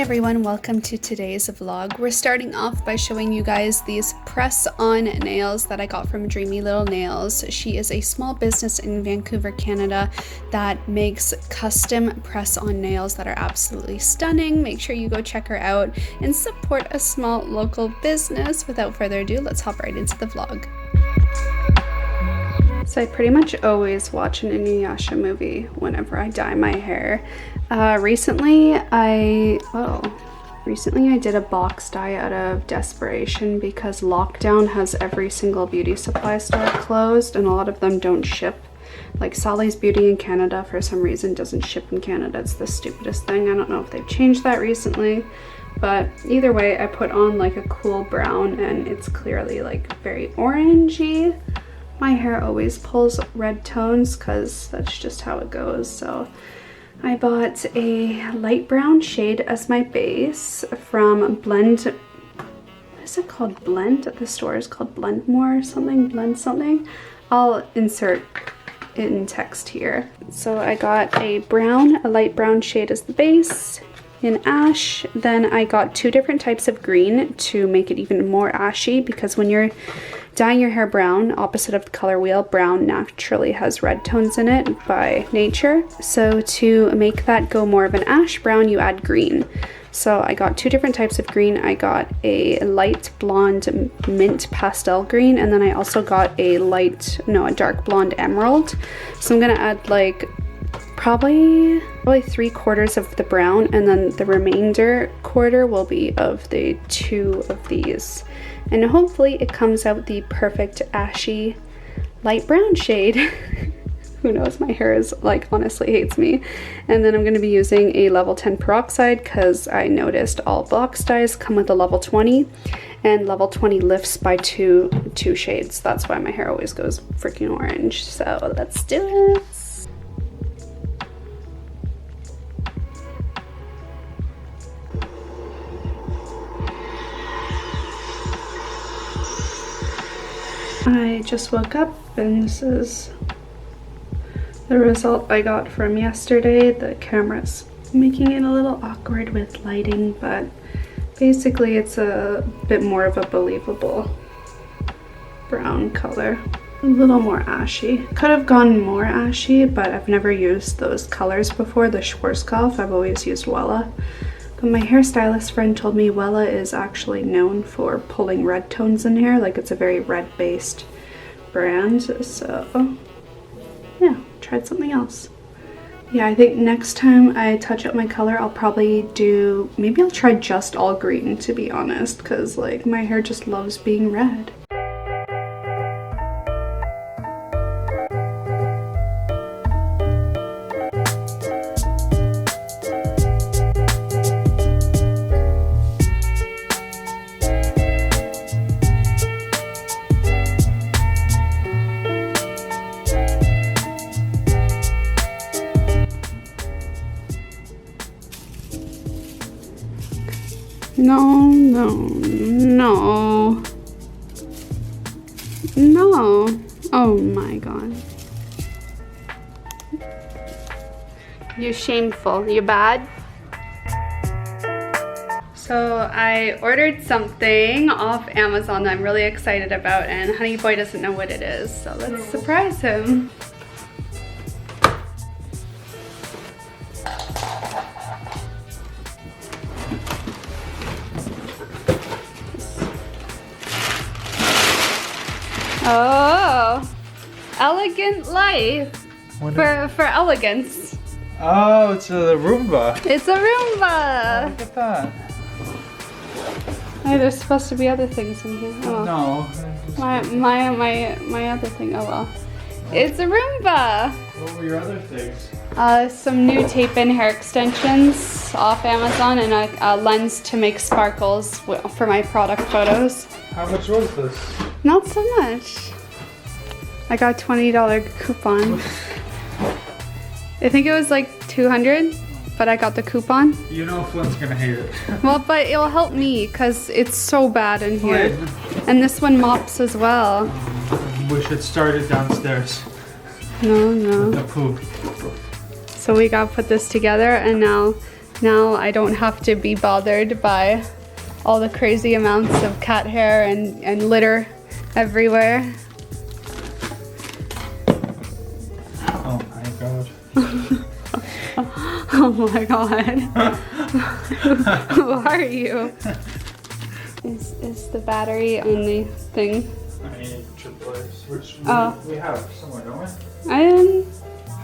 everyone, welcome to today's vlog. We're starting off by showing you guys these press-on nails that I got from Dreamy Little Nails. She is a small business in Vancouver, Canada that makes custom press-on nails that are absolutely stunning. Make sure you go check her out and support a small local business. Without further ado, let's hop right into the vlog. So I pretty much always watch an Inuyasha movie whenever I dye my hair. Recently I did a box dye out of desperation because lockdown has every single beauty supply store closed and a lot of them don't ship. Like Sally's Beauty in Canada for some reason doesn't ship in Canada. It's the stupidest thing. I don't know if they've changed that recently, but either way I put on like a cool brown and it's clearly like very orangey. My hair always pulls red tones because that's just how it goes. So I bought a light brown shade as my base from Blend. What is it called? Blend? At the store is called Blend More or something. Blend something. I'll insert it in text here. So I got a light brown shade as the base in ash. Then I got two different types of green to make it even more ashy, because when you're dyeing your hair brown, opposite of the color wheel, brown naturally has red tones in it by nature. So to make that go more of an ash brown, you add green. So I got two different types of green. I got a light blonde mint pastel green, and then I also got a dark blonde emerald. So I'm gonna add like probably 3/4 of the brown, and then the remainder quarter will be of the two of these. And hopefully it comes out the perfect ashy light brown shade. Who knows, my hair is like honestly hates me. And then I'm going to be using a level 10 peroxide because I noticed all box dyes come with a level 20 and level 20 lifts by two shades. That's why my hair always goes freaking orange. So let's do it. I just woke up and this is the result I got from yesterday. The camera's making it a little awkward with lighting, but basically it's a bit more of a believable brown color. A little more ashy. Could have gone more ashy, but I've never used those colors before, the Schwarzkopf. I've always used Wella. But my hairstylist friend told me Wella is actually known for pulling red tones in hair, like it's a very red-based brand. So yeah, tried something else. Yeah, I think next time I touch up my color, I'll probably maybe I'll try just all green, to be honest, because like my hair just loves being red. No. Oh my god. You're shameful. You're bad. So I ordered something off Amazon that I'm really excited about, and HoneyBii doesn't know what it is, so let's surprise him. Oh, elegant life for elegance. Oh, it's a Roomba. It's a Roomba. Oh, look at that. Hey, there's supposed to be other things in here. Oh. No. My other thing. Oh well. It's a Roomba. What were your other things? Some new tape-in hair extensions off Amazon and a lens to make sparkles for my product photos. How much was this? Not so much. I got a $20 coupon. I think it was like 200, but I got the coupon. You know Flynn's gonna hate it. Well, but it'll help me because it's so bad in here. And this one mops as well. We should start it downstairs. No. The poop. So we gotta put this together, and now Now I don't have to be bothered by all the crazy amounts of cat hair and litter everywhere. Oh my god. Oh my god. Who are you? Is the battery on the thing? I need AAA's, which Oh. we have somewhere, don't we?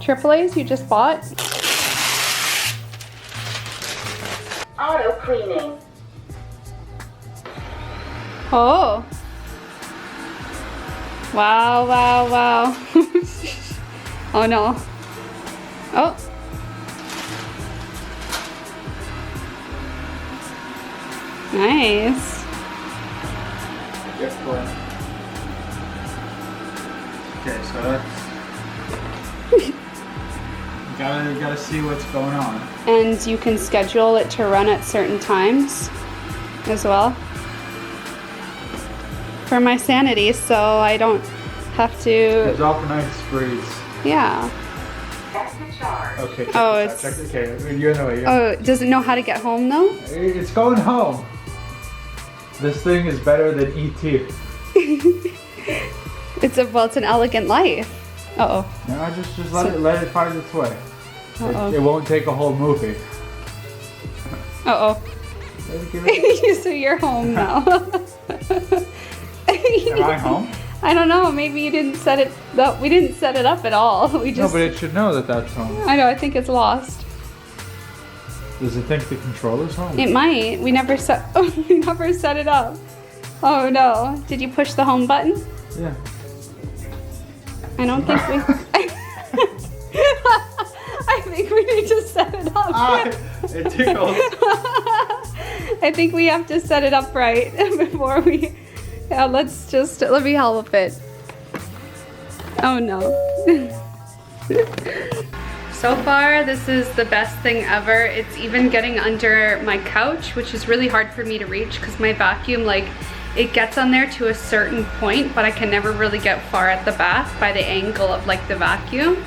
AAA's you just bought? Auto cleaning. Oh. Wow, wow, wow. Oh no. Oh. Nice. Good one. Okay, so that's you gotta see what's going on. And you can schedule it to run at certain times as well. For my sanity, so I don't have to. It's all for night sprees. Yeah. Set to charge. Okay. Check Oh, this out, check it. Okay, you're in the way. Oh, does it know how to get home though? It's going home. This thing is better than E.T. It's an elegant life. Uh oh. No, just let it find its way. Uh-oh. It won't take a whole movie. Uh oh. Give it- So you're home now. Am I home? I don't know. Maybe you didn't set it. We didn't set it up at all. We No, just. but it should know that that's home. I know. I think it's lost. Does it think the controller's home? It might. We never set. We never set it up. Oh no! Did you push the home button? Yeah. I don't think we. I think we need to set it up. It tickles. I think we have to set it up right before we. Yeah, let me help it. Oh no. So far, this is the best thing ever. It's even getting under my couch, which is really hard for me to reach because my vacuum, like, it gets on there to a certain point, but I can never really get far at the back by the angle of like the vacuum.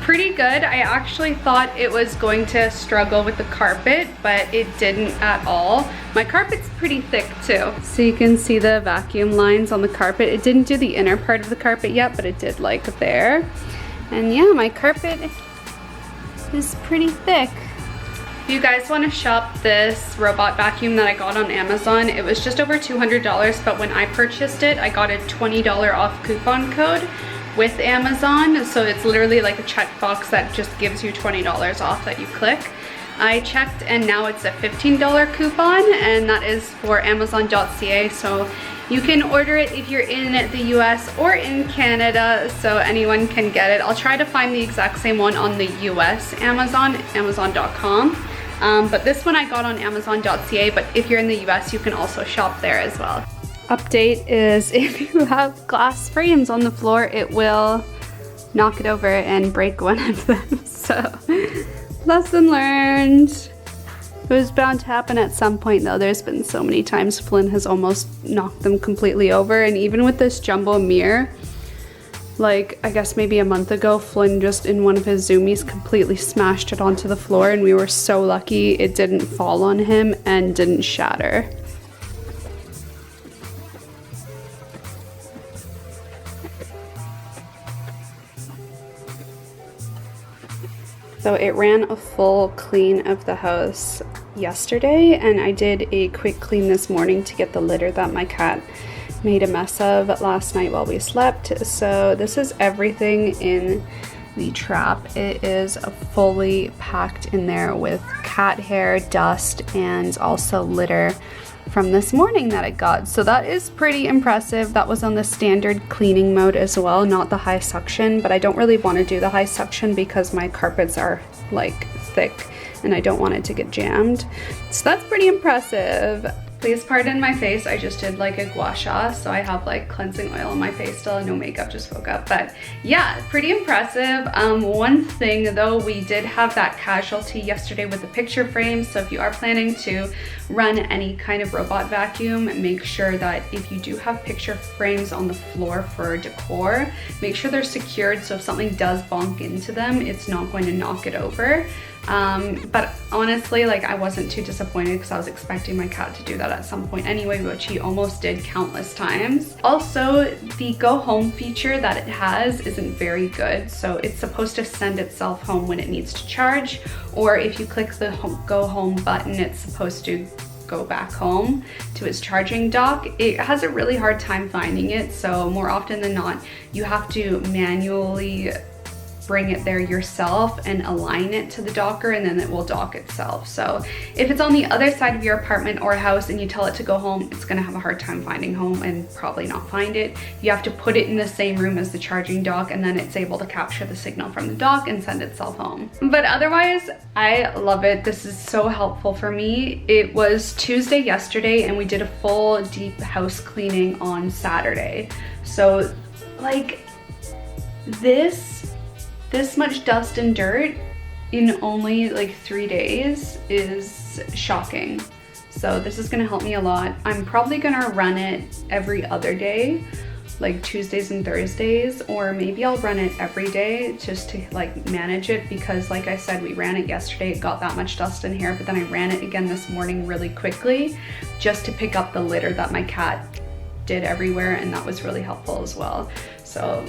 Pretty good. I actually thought it was going to struggle with the carpet, but it didn't at all. My carpet's pretty thick too. So you can see the vacuum lines on the carpet. It didn't do the inner part of the carpet yet, but it did like there. And yeah, my carpet is pretty thick. If you guys want to shop this robot vacuum that I got on Amazon, it was just over $200, but when I purchased it, I got a $20 off coupon code with Amazon. So it's literally like a checkbox that just gives you $20 off that you click. I checked and now it's a $15 coupon, and that is for Amazon.ca. So you can order it if you're in the US or in Canada, so anyone can get it. I'll try to find the exact same one on the US Amazon, Amazon.com. But this one I got on Amazon.ca, but if you're in the US, you can also shop there as well. Update is if you have glass frames on the floor, it will knock it over and break one of them. So, lesson learned. It was bound to happen at some point though. There's been so many times Flynn has almost knocked them completely over, and even with this jumbo mirror, like I guess maybe a month ago, Flynn just in one of his zoomies completely smashed it onto the floor, and we were so lucky it didn't fall on him and didn't shatter. So it ran a full clean of the house yesterday, and I did a quick clean this morning to get the litter that my cat made a mess of last night while we slept. So this is everything in the trap. It is fully packed in there with cat hair, dust, and also litter from this morning that I got. So that is pretty impressive. That was on the standard cleaning mode as well, not the high suction, but I don't really want to do the high suction because my carpets are like thick and I don't want it to get jammed. So that's pretty impressive. Please pardon my face, I just did like a gua sha, so I have like cleansing oil on my face still, no makeup, just woke up. But yeah, pretty impressive. One thing though, we did have that casualty yesterday with the picture frames, so if you are planning to run any kind of robot vacuum, make sure that if you do have picture frames on the floor for decor, make sure they're secured so if something does bonk into them, it's not going to knock it over. But honestly, like, I wasn't too disappointed because I was expecting my cat to do that at some point anyway, which he almost did countless times. Also, the go home feature that it has isn't very good. So it's supposed to send itself home when it needs to charge, or if you click the go home button, it's supposed to go back home to its charging dock. It has a really hard time finding it, so more often than not, you have to manually bring it there yourself and align it to the docker, and then it will dock itself. So if it's on the other side of your apartment or house and you tell it to go home, it's gonna have a hard time finding home and probably not find it. You have to put it in the same room as the charging dock, and then it's able to capture the signal from the dock and send itself home. But otherwise, I love it. This is so helpful for me. It was Tuesday yesterday and we did a full deep house cleaning on Saturday. So like this much dust and dirt in only like 3 days is shocking. So this is gonna help me a lot. I'm probably gonna run it every other day, like Tuesdays and Thursdays, or maybe I'll run it every day just to like manage it, because like I said, we ran it yesterday, it got that much dust in here, but then I ran it again this morning really quickly just to pick up the litter that my cat did everywhere, and that was really helpful as well. So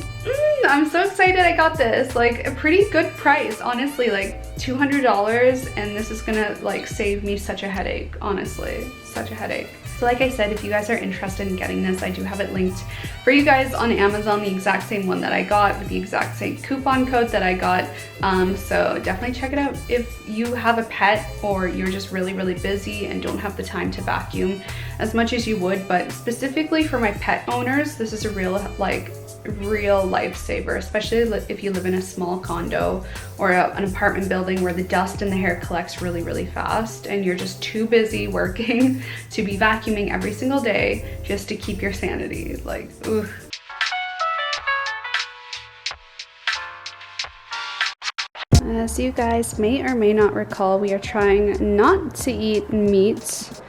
I'm so excited I got this, like a pretty good price, honestly, like $200, and this is gonna like save me such a headache, honestly, such a headache. So like I said, if you guys are interested in getting this, I do have it linked for you guys on Amazon, the exact same one that I got with the exact same coupon code that I got. So definitely check it out if you have a pet or you're just really, really busy and don't have the time to vacuum as much as you would. But specifically for my pet owners, this is a real lifesaver, especially if you live in a small condo or an apartment building where the dust and the hair collects really, really fast and you're just too busy working to be vacuuming every single day just to keep your sanity. Like, ooh. As you guys may or may not recall, we are trying not to eat meat.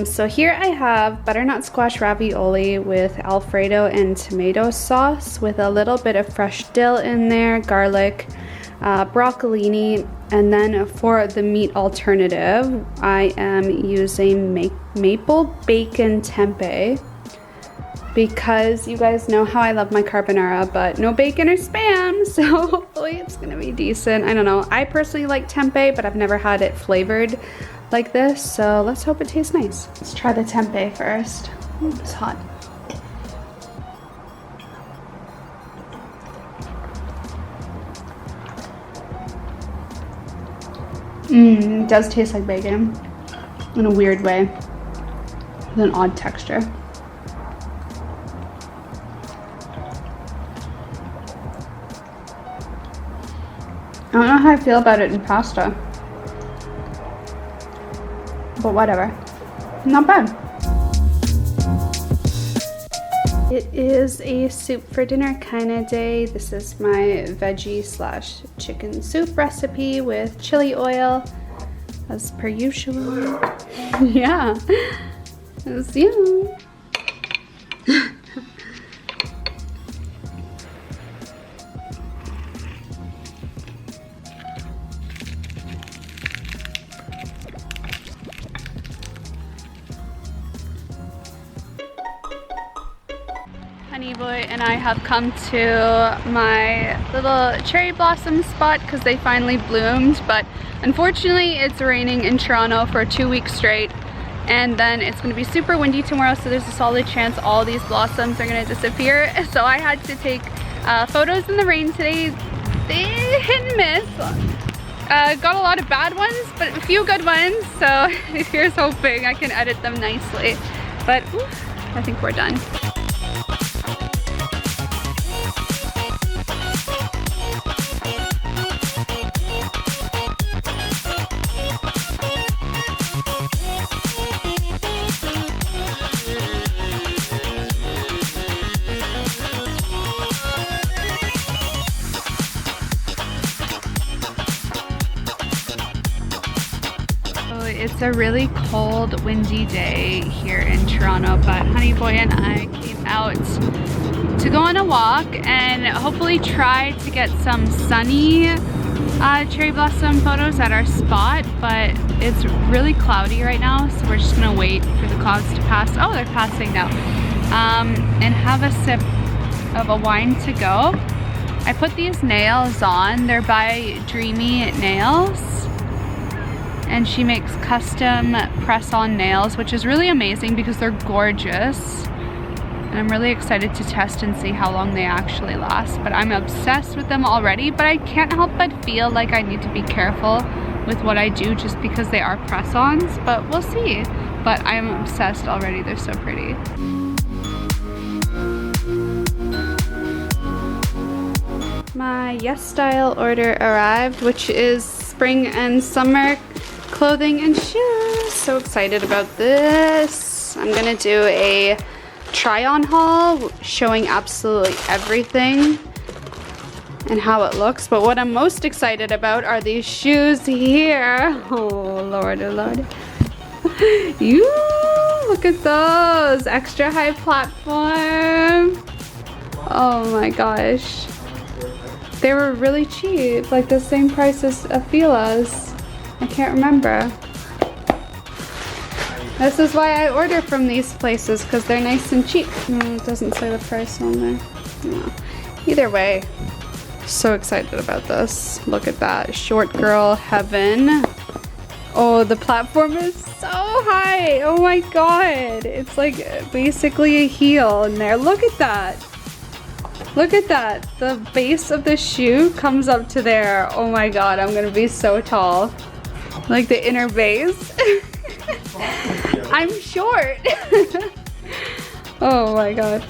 So here I have butternut squash ravioli with Alfredo and tomato sauce with a little bit of fresh dill in there, garlic, broccolini, and then for the meat alternative, I am using maple bacon tempeh, because you guys know how I love my carbonara, but no bacon or spam, so hopefully it's gonna be decent. I don't know, I personally like tempeh, but I've never had it flavored like this, so let's hope it tastes nice. Let's try the tempeh first. Ooh, it's hot. It does taste like bacon in a weird way, with an odd texture. I don't know how I feel about it in pasta, but whatever, not bad. It is a soup for dinner kind of day. This is my veggie / chicken soup recipe with chili oil, as per usual. Yeah, it's yum. HoneyBii and I have come to my little cherry blossom spot because they finally bloomed, but unfortunately it's raining in Toronto for 2 weeks straight, and then it's going to be super windy tomorrow, so there's a solid chance all these blossoms are going to disappear. So I had to take photos in the rain today. They hit and miss. Got a lot of bad ones, but a few good ones, so here's hoping I can edit them nicely. But I think we're done. It's a really cold, windy day here in Toronto, but HoneyBii and I came out to go on a walk and hopefully try to get some sunny cherry blossom photos at our spot, but it's really cloudy right now, so we're just gonna wait for the clouds to pass. Oh, they're passing now. And have a sip of a wine to go. I put these nails on. They're by Dreamy Nails, and she makes custom press-on nails, which is really amazing because they're gorgeous. And I'm really excited to test and see how long they actually last. But I'm obsessed with them already, but I can't help but feel like I need to be careful with what I do just because they are press-ons, but we'll see. But I'm obsessed already, they're so pretty. My Yes Style order arrived, which is spring and summer clothing and shoes. So excited about this. I'm gonna do a try-on haul showing absolutely everything and how it looks, but what I'm most excited about are these shoes here. Oh lord, oh lord. You look at those, extra high platform. Oh my gosh, they were really cheap, like the same price as Fila's. I can't remember. This is why I order from these places, because they're nice and cheap. It doesn't say the price on there. No. Either way, so excited about this. Look at that, short girl heaven. Oh, the platform is so high. Oh my god. It's like basically a heel in there. Look at that. Look at that. The base of the shoe comes up to there. Oh my god, I'm gonna be so tall. Like the inner base. I'm short. Oh my god.